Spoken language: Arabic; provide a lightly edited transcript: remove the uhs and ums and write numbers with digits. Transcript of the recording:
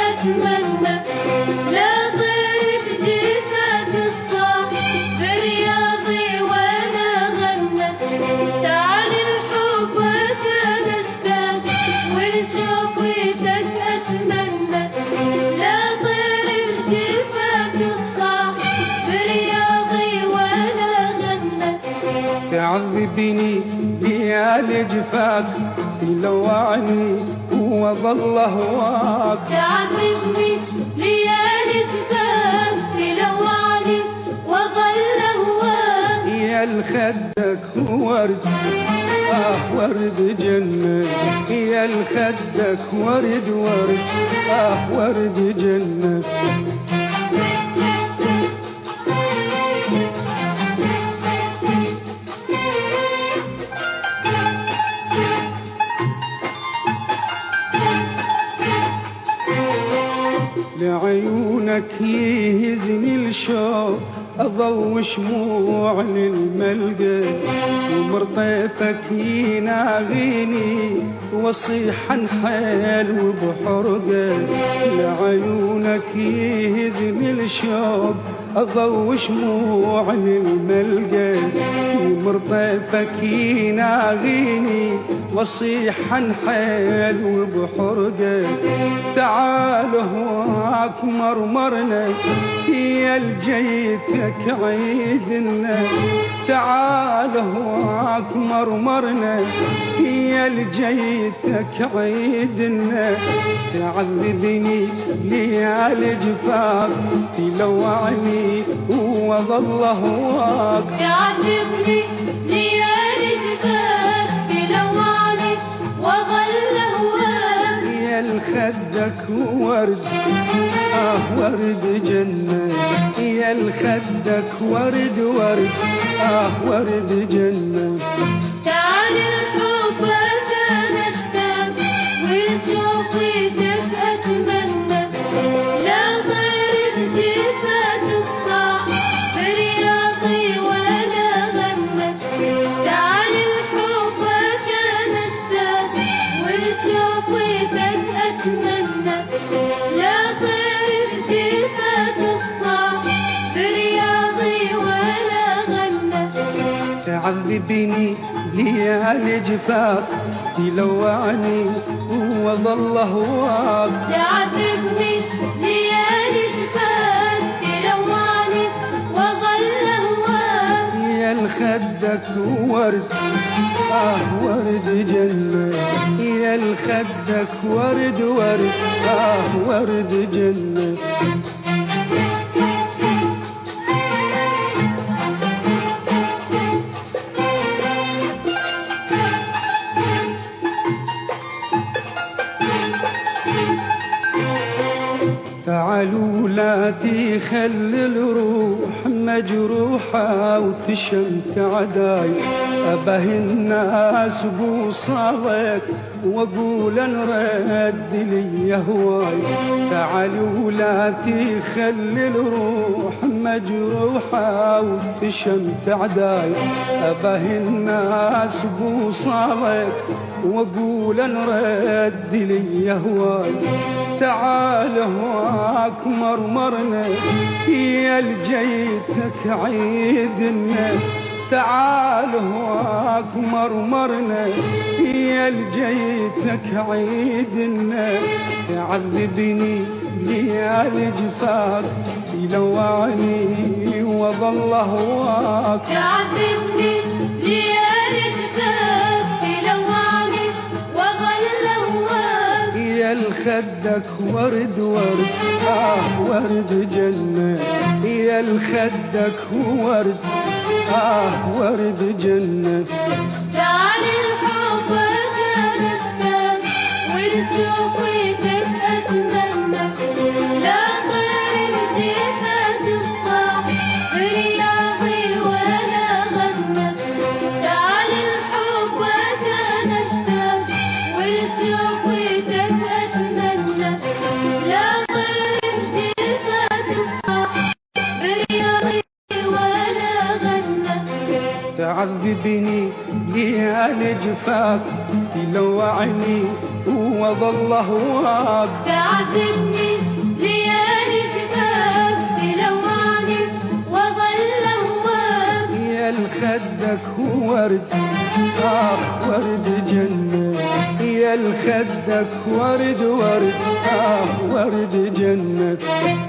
أتمنى لا طير بجيفك الصاح برياضي ولا غنى تعال لحبك أنا اشتاق ولشوقيتك أتمنى لا طير بجيفك الصاح برياضي ولا غنى تعذبني ليالي جفاك تلوعني وظل هواك تعذبني ليالي جفاك تلوعني وظل هواك يا الخدك ورد ورد جنة يا الخدك ورد ورد جنة لعيونك يهزني الشوق أضوي شموع للملقى ومرطيفك يناغيني وصيح حيل وبحرقة لعيونك يهزني الشوق أضوي شموع للملقى ومرطيفك يناغيني وصيح حيل وبحرقة تعال هواك مرمرنا يا الجيتك عيدنا تعال هواك مرمرنا يا الجيتك عيدنا تعذبني ليالي جفاك تلوعني وظل هواك تعذبني ليالي جفاك تلوعني وظل هواك يا الخدك ورد ورد جنة يا الخدك ورد ورد جنة تعال لحبك أنا اشتاق ولشوقيتك أتمنى لا طير بجيفك الصاح برياضي ولا غنى تعال لحبك أنا اشتاق ولشوقيتك أتمنى لا طير بجيفك الصاح برياضي ولا غنى تعذبني ليالي جفاك تلوعني وظل هواك تعذبني ليالي جفاك تلوعني وظل هواك يا الخدك ورد ورد جنة يا الخدك ورد ورد جنة تعالوا لا تخلي الروح مجروحة وتشمت عداي أبه الناس بوصالك وأقول نرد لي هواي تعالوا لا تخلي الروح مجروحة وتشمت عداي أبه الناس بوصالك وأقول نرد لي هواي تعال هواك مرمرنا يا الجيتك عيدنا تعال هواك مرمرنا يا الجيتك عيدنا تعذبني ليالي جفاك تلوعني وظل هواك تعذبني ليالي جفاك تلوعني وظل هواك يا الخدك ورد ورد جنة يا الخدك ورد ورد جنة تعال لحبك أنا اشتاق ولشوقيتك أتمنى لا طير بجيفك الصاح برياضي ولا غنى تعال لحبك أنا اشتاق ولشوقيتك أتمنى لا طير بجيفك الصاح برياضي ولا غنى تعذبني ليالي جفاك تلوعني وظل هواك تعذبني ورد ورد جنة يا الخدك ورد ورد ورد جنة